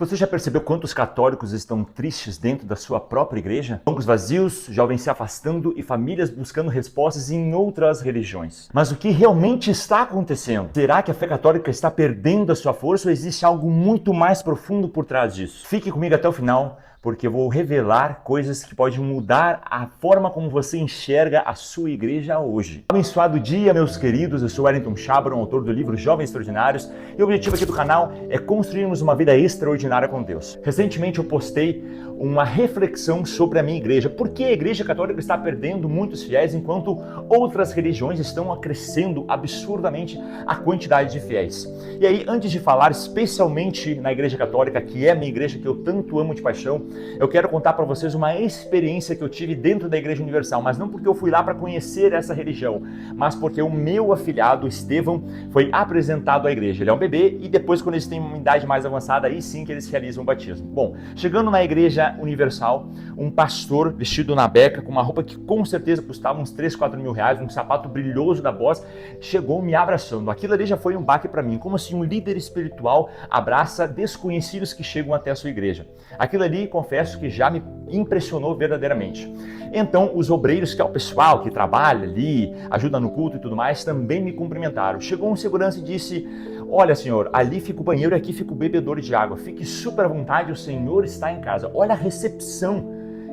Você já percebeu quantos católicos estão tristes dentro da sua própria igreja? Bancos vazios, jovens se afastando e famílias buscando respostas em outras religiões. Mas o que realmente está acontecendo? Será que a fé católica está perdendo a sua força ou existe algo muito mais profundo por trás disso? Fique comigo até o final, porque eu vou revelar coisas que podem mudar a forma como você enxerga a sua igreja hoje. Abençoado dia, meus queridos. Eu sou Wellington Chabron, autor do livro Jovens Extraordinários, e o objetivo aqui do canal é construirmos uma vida extraordinária com Deus. Recentemente eu postei uma reflexão sobre a minha igreja. Por que a igreja católica está perdendo muitos fiéis enquanto outras religiões estão crescendo absurdamente a quantidade de fiéis? E aí, antes de falar especialmente na igreja católica, que é a minha igreja que eu tanto amo de paixão, eu quero contar para vocês uma experiência que eu tive dentro da Igreja Universal, mas não porque eu fui lá para conhecer essa religião, mas porque o meu afilhado, Estevão, foi apresentado à igreja. Ele é um bebê e depois, quando eles têm uma idade mais avançada, aí sim que eles realizam o batismo. Bom, chegando na Igreja Universal, um pastor vestido na beca, com uma roupa que com certeza custava uns 3, 4 mil reais, um sapato brilhoso da Boss, chegou me abraçando. Aquilo ali já foi um baque para mim, como assim um líder espiritual abraça desconhecidos que chegam até a sua igreja. Aquilo ali, confesso que já me impressionou verdadeiramente. Então, os obreiros, que é o pessoal que trabalha ali, ajuda no culto e tudo mais, também me cumprimentaram. Chegou um segurança e disse: olha, senhor, ali fica o banheiro e aqui fica o bebedouro de água. Fique super à vontade, o senhor está em casa. Olha a recepção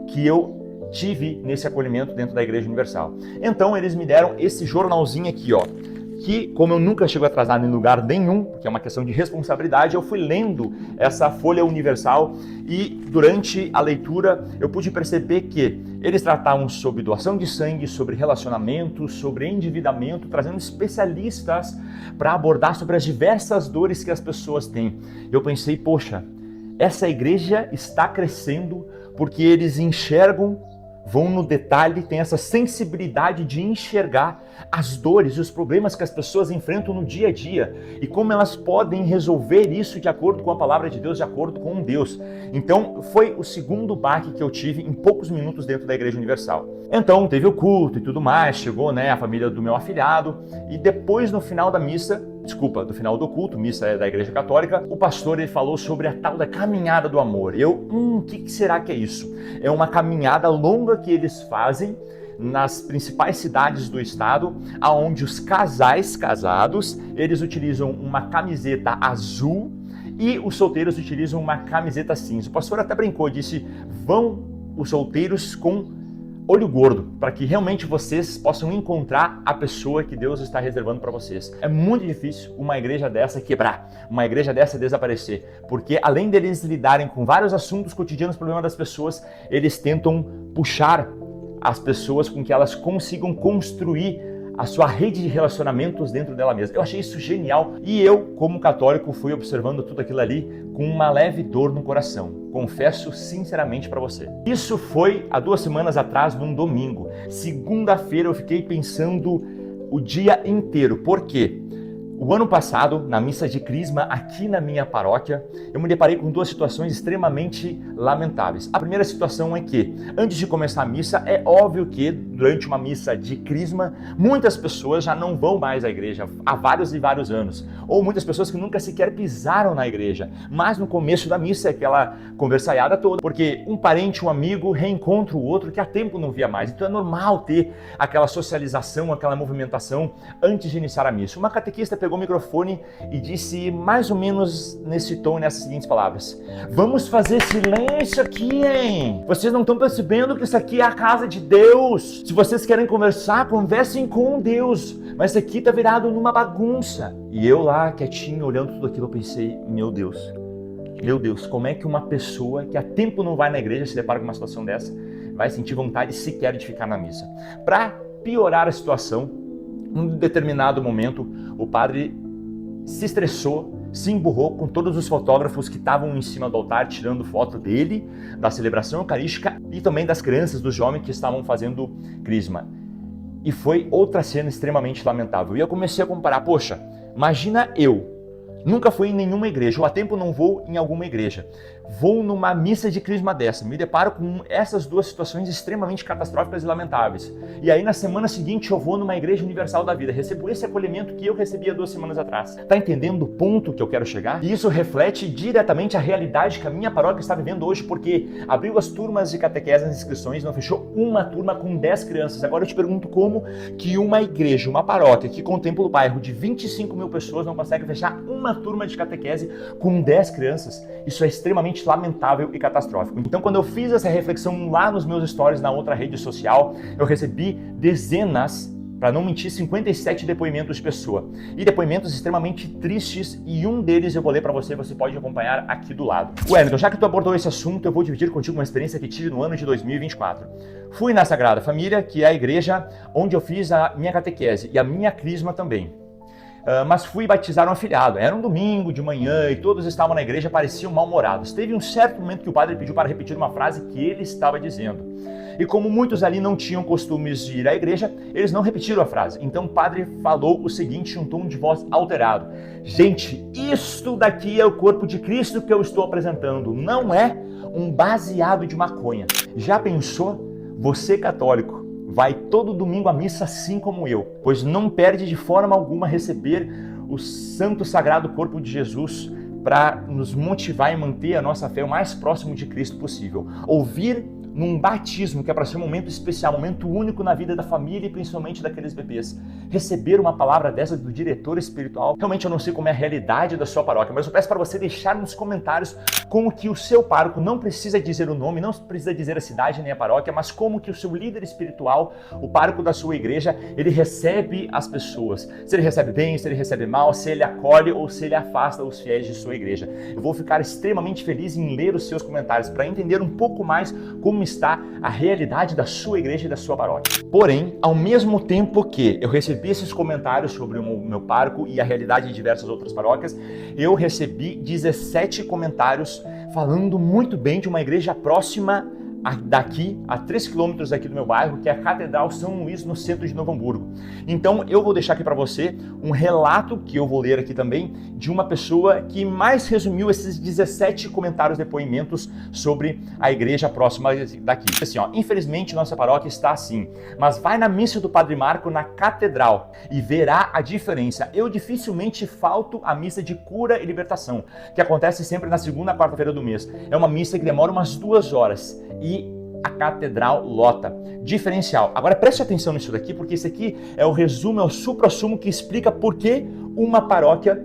que eu tive nesse acolhimento dentro da Igreja Universal. Então, eles me deram esse jornalzinho aqui, ó, que, como eu nunca chego atrasado em lugar nenhum, porque é uma questão de responsabilidade, eu fui lendo essa folha universal e durante a leitura eu pude perceber que eles tratavam sobre doação de sangue, sobre relacionamento, sobre endividamento, trazendo especialistas para abordar sobre as diversas dores que as pessoas têm. Eu pensei, poxa, essa igreja está crescendo porque eles enxergam, vão no detalhe, tem essa sensibilidade de enxergar as dores e os problemas que as pessoas enfrentam no dia a dia e como elas podem resolver isso de acordo com a palavra de Deus, de acordo com Deus. Então, foi o segundo baque que eu tive em poucos minutos dentro da Igreja Universal. Então, teve o culto e tudo mais, chegou, a família do meu afilhado e depois, no final da missa, do final do culto, missa da Igreja Católica, o pastor ele falou sobre a tal da caminhada do amor. O que será que é isso? É uma caminhada longa que eles fazem nas principais cidades do estado, aonde os casais casados, eles utilizam uma camiseta azul e os solteiros utilizam uma camiseta cinza. O pastor até brincou, disse: vão os solteiros com olho gordo, para que realmente vocês possam encontrar a pessoa que Deus está reservando para vocês. É muito difícil uma igreja dessa quebrar, uma igreja dessa desaparecer, porque além deles lidarem com vários assuntos cotidianos, problemas das pessoas, eles tentam puxar as pessoas com que elas consigam construir a sua rede de relacionamentos dentro dela mesma. Eu achei isso genial e eu, como católico, fui observando tudo aquilo ali com uma leve dor no coração. Confesso sinceramente para você. Isso foi há 2 semanas atrás, num domingo. Segunda-feira eu fiquei pensando o dia inteiro. Por quê? O ano passado, na missa de Crisma, aqui na minha paróquia, eu me deparei com 2 situações extremamente lamentáveis. A primeira situação é que, antes de começar a missa, é óbvio que, durante uma missa de Crisma, muitas pessoas já não vão mais à igreja há vários e vários anos. Ou muitas pessoas que nunca sequer pisaram na igreja. Mas no começo da missa é aquela conversaiada toda, porque um parente, um amigo, reencontra o outro que há tempo não via mais. Então é normal ter aquela socialização, aquela movimentação antes de iniciar a missa. Uma catequista pegou o microfone e disse mais ou menos nesse tom, nessas seguintes palavras: vamos fazer silêncio aqui, hein? Vocês não estão percebendo que isso aqui é a casa de Deus? Se vocês querem conversar, conversem com Deus, mas isso aqui tá virado numa bagunça. E eu lá, quietinho, olhando tudo aquilo, eu pensei, meu Deus, como é que uma pessoa que há tempo não vai na igreja se depara com uma situação dessa, vai sentir vontade sequer de ficar na missa? Para piorar a situação, em um determinado momento, o padre se estressou, se emburrou com todos os fotógrafos que estavam em cima do altar tirando foto dele, da celebração eucarística e também das crianças, dos jovens que estavam fazendo crisma. E foi outra cena extremamente lamentável. E eu comecei a comparar, poxa, imagina eu, Nunca fui em nenhuma igreja, ou há tempo não vou em alguma igreja. Vou numa missa de crisma dessa, me deparo com essas duas situações extremamente catastróficas e lamentáveis. E aí na semana seguinte eu vou numa igreja universal da vida, recebo esse acolhimento que eu recebia 2 semanas atrás. Tá entendendo o ponto que eu quero chegar? E isso reflete diretamente a realidade que a minha paróquia está vivendo hoje, porque abriu as turmas de catequese nas inscrições, não fechou uma turma com 10 crianças. Agora eu te pergunto como que uma igreja, uma paróquia que contempla o bairro de 25 mil pessoas não consegue fechar uma turma de catequese com 10 crianças. Isso é extremamente lamentável e catastrófico. Então, quando eu fiz essa reflexão lá nos meus stories na outra rede social, eu recebi dezenas, para não mentir, 57 depoimentos de pessoa. E depoimentos extremamente tristes, e um deles eu vou ler para você, você pode acompanhar aqui do lado. Wellington, já que tu abordou esse assunto, eu vou dividir contigo uma experiência que tive no ano de 2024. Fui na Sagrada Família, que é a igreja onde eu fiz a minha catequese e a minha crisma também. Mas fui batizar um afilhado. Era um domingo de manhã e todos estavam na igreja, pareciam mal-humorados. Teve um certo momento que o padre pediu para repetir uma frase que ele estava dizendo. E como muitos ali não tinham costumes de ir à igreja, eles não repetiram a frase. Então o padre falou o seguinte em um tom de voz alterado: gente, isto daqui é o corpo de Cristo que eu estou apresentando, não é um baseado de maconha. Já pensou? Você católico vai todo domingo à missa assim como eu, pois não perde de forma alguma receber o santo sagrado corpo de Jesus para nos motivar e manter a nossa fé o mais próximo de Cristo possível. Ouvir num batismo, que é para ser um momento especial, um momento único na vida da família e principalmente daqueles bebês. Receber uma palavra dessa do diretor espiritual, realmente eu não sei como é a realidade da sua paróquia, mas eu peço para você deixar nos comentários como que o seu pároco, não precisa dizer o nome, não precisa dizer a cidade nem a paróquia, mas como que o seu líder espiritual, o pároco da sua igreja, ele recebe as pessoas. Se ele recebe bem, se ele recebe mal, se ele acolhe ou se ele afasta os fiéis de sua igreja. Eu vou ficar extremamente feliz em ler os seus comentários para entender um pouco mais como está a realidade da sua igreja e da sua paróquia. Porém, ao mesmo tempo que eu recebi esses comentários sobre o meu pároco e a realidade de diversas outras paróquias, eu recebi 17 comentários falando muito bem de uma igreja próxima daqui, a 3 quilômetros daqui do meu bairro, que é a Catedral São Luís, no centro de Novo Hamburgo. Então eu vou deixar aqui para você um relato, que eu vou ler aqui também, de uma pessoa que mais resumiu esses 17 comentários, depoimentos sobre a igreja próxima daqui. Assim, ó, infelizmente nossa paróquia está assim, mas vai na missa do Padre Marco na Catedral e verá a diferença. Eu dificilmente falto à missa de cura e libertação, que acontece sempre na segunda quarta-feira do mês. É uma missa que demora umas 2 horas e a catedral lota. Diferencial. Agora preste atenção nisso daqui, porque esse aqui é o resumo, é o suprassumo que explica por que uma paróquia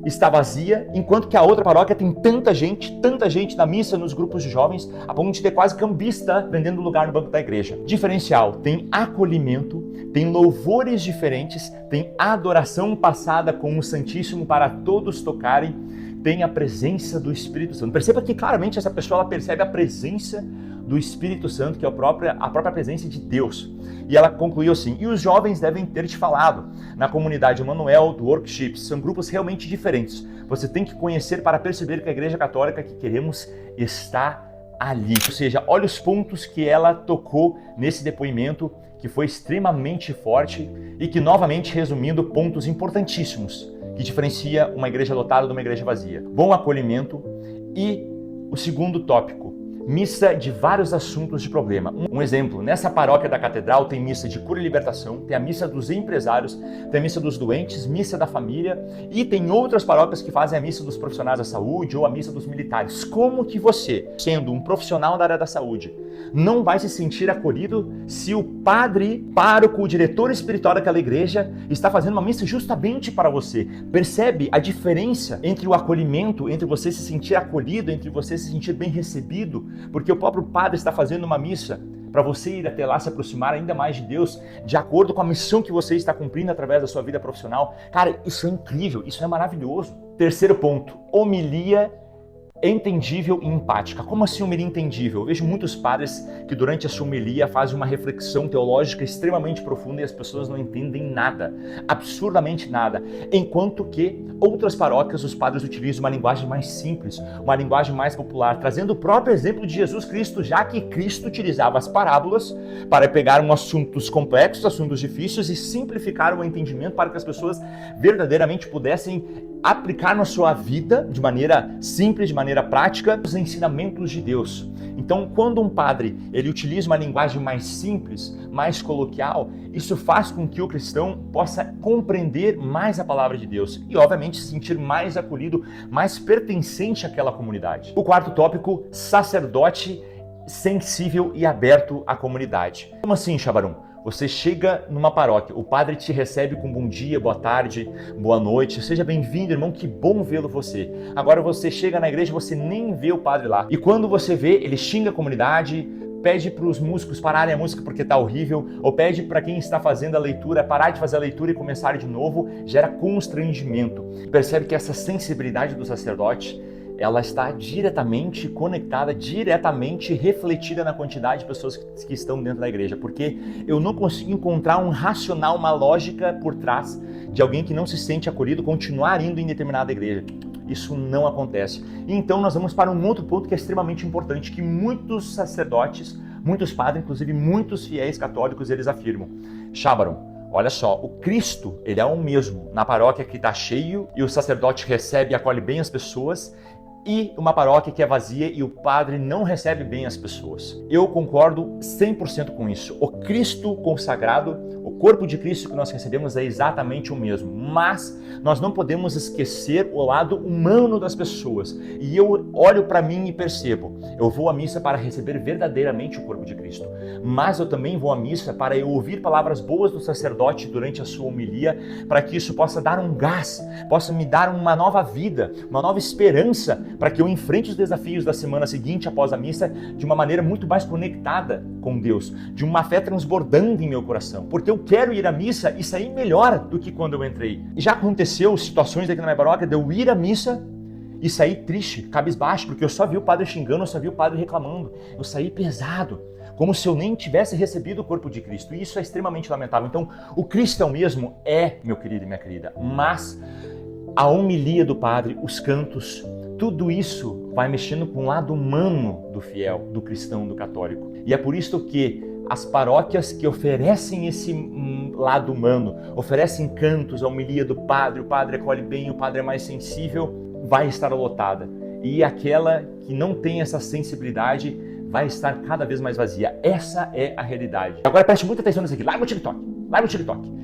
está vazia, enquanto que a outra paróquia tem tanta gente na missa, nos grupos de jovens, a ponto de ter quase cambista vendendo lugar no banco da igreja. Diferencial, tem acolhimento, tem louvores diferentes, tem adoração passada com o Santíssimo para todos tocarem, tem a presença do Espírito Santo. Perceba que claramente essa pessoa ela percebe a presença do Espírito Santo, que é a própria presença de Deus. E ela concluiu assim: e os jovens devem ter te falado. Na comunidade Emanuel, do Workships, são grupos realmente diferentes. Você tem que conhecer para perceber que a Igreja Católica que queremos está ali. Ou seja, olha os pontos que ela tocou nesse depoimento, que foi extremamente forte e que, novamente, resumindo, pontos importantíssimos que diferencia uma igreja lotada de uma igreja vazia. Bom acolhimento e o segundo tópico, missa de vários assuntos de problema. Um exemplo, nessa paróquia da Catedral tem missa de cura e libertação, tem a missa dos empresários, tem a missa dos doentes, missa da família e tem outras paróquias que fazem a missa dos profissionais da saúde ou a missa dos militares. Como que você, sendo um profissional da área da saúde, não vai se sentir acolhido se o padre, pároco, o diretor espiritual daquela igreja está fazendo uma missa justamente para você? Percebe a diferença entre o acolhimento, entre você se sentir acolhido, entre você se sentir bem recebido, porque o próprio padre está fazendo uma missa para você ir até lá se aproximar ainda mais de Deus, de acordo com a missão que você está cumprindo através da sua vida profissional. Cara, isso é incrível, isso é maravilhoso. Terceiro ponto, homilia entendível e empática. Como assim homilia entendível? Eu vejo muitos padres que durante a sua homilia fazem uma reflexão teológica extremamente profunda e as pessoas não entendem nada, absurdamente nada, enquanto que outras paróquias os padres utilizam uma linguagem mais simples, uma linguagem mais popular, trazendo o próprio exemplo de Jesus Cristo, já que Cristo utilizava as parábolas para pegar assuntos complexos, assuntos difíceis e simplificar o entendimento para que as pessoas verdadeiramente pudessem aplicar na sua vida de maneira simples, de maneira prática, os ensinamentos de Deus. Então, quando um padre ele utiliza uma linguagem mais simples, mais coloquial, isso faz com que o cristão possa compreender mais a palavra de Deus e, obviamente, se sentir mais acolhido, mais pertencente àquela comunidade. O quarto tópico, sacerdote sensível e aberto à comunidade. Como assim, Chabarum? Você chega numa paróquia, o padre te recebe com bom dia, boa tarde, boa noite, seja bem-vindo, irmão, que bom vê-lo você. Agora você chega na igreja, você nem vê o padre lá. E quando você vê, ele xinga a comunidade, pede para os músicos pararem a música porque tá horrível, ou pede para quem está fazendo a leitura parar de fazer a leitura e começar de novo, gera constrangimento. Percebe que essa sensibilidade do sacerdote, ela está diretamente conectada, diretamente refletida na quantidade de pessoas que estão dentro da igreja, porque eu não consigo encontrar um racional, uma lógica por trás de alguém que não se sente acolhido continuar indo em determinada igreja. Isso não acontece. Então nós vamos para um outro ponto que é extremamente importante, que muitos sacerdotes, muitos padres, inclusive muitos fiéis católicos, eles afirmam. Chabaron, olha só, o Cristo, ele é o mesmo na paróquia que está cheio e o sacerdote recebe e acolhe bem as pessoas, e uma paróquia que é vazia e o padre não recebe bem as pessoas. Eu concordo 100% com isso. O Cristo consagrado, o corpo de Cristo que nós recebemos é exatamente o mesmo, mas nós não podemos esquecer o lado humano das pessoas. E eu olho para mim e percebo, eu vou à missa para receber verdadeiramente o corpo de Cristo, mas eu também vou à missa para eu ouvir palavras boas do sacerdote durante a sua homilia, para que isso possa dar um gás, possa me dar uma nova vida, uma nova esperança, para que eu enfrente os desafios da semana seguinte após a missa de uma maneira muito mais conectada com Deus, de uma fé transbordando em meu coração, porque eu quero ir à missa e sair melhor do que quando eu entrei. E já aconteceu situações aqui na minha paróquia de eu ir à missa e sair triste, cabisbaixo, porque eu só vi o padre xingando, eu só vi o padre reclamando, eu saí pesado, como se eu nem tivesse recebido o corpo de Cristo, e isso é extremamente lamentável. Então, o cristão mesmo é, meu querido e minha querida, mas a homilia do padre, os cantos, tudo isso vai mexendo com o lado humano do fiel, do cristão, do católico. E é por isso que as paróquias que oferecem esse lado humano, oferecem cantos, a homilia do padre, o padre acolhe bem, o padre é mais sensível, vai estar lotada. E aquela que não tem essa sensibilidade vai estar cada vez mais vazia. Essa é a realidade. Agora preste muita atenção nisso aqui. Larga o TikTok. Larga o TikTok.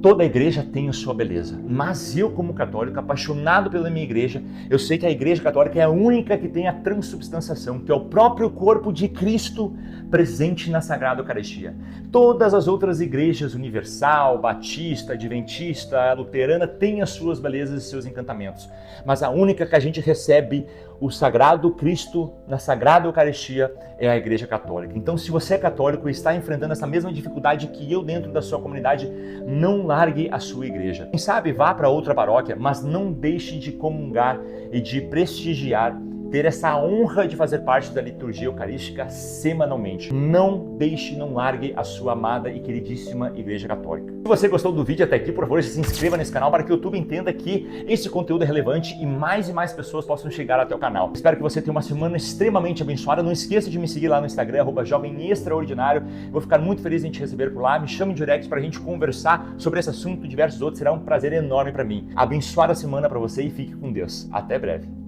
Toda igreja tem a sua beleza, mas eu, como católico, apaixonado pela minha igreja, eu sei que a igreja católica é a única que tem a transubstanciação, que é o próprio corpo de Cristo presente na Sagrada Eucaristia. Todas as outras igrejas, universal, batista, adventista, luterana, têm as suas belezas e seus encantamentos, mas a única que a gente recebe o Sagrado Cristo na Sagrada Eucaristia é a Igreja Católica. Então, se você é católico e está enfrentando essa mesma dificuldade que eu dentro da sua comunidade, não largue a sua igreja. Quem sabe vá para outra paróquia, mas não deixe de comungar e de prestigiar, ter essa honra de fazer parte da liturgia eucarística semanalmente. Não deixe, não largue a sua amada e queridíssima Igreja Católica. Se você gostou do vídeo até aqui, por favor, se inscreva nesse canal para que o YouTube entenda que esse conteúdo é relevante e mais pessoas possam chegar até o canal. Espero que você tenha uma semana extremamente abençoada. Não esqueça de me seguir lá no Instagram, @jovemextraordinário. Vou ficar muito feliz em te receber por lá. Me chame em direct para a gente conversar sobre esse assunto e diversos outros. Será um prazer enorme para mim. Abençoada semana para você e fique com Deus. Até breve.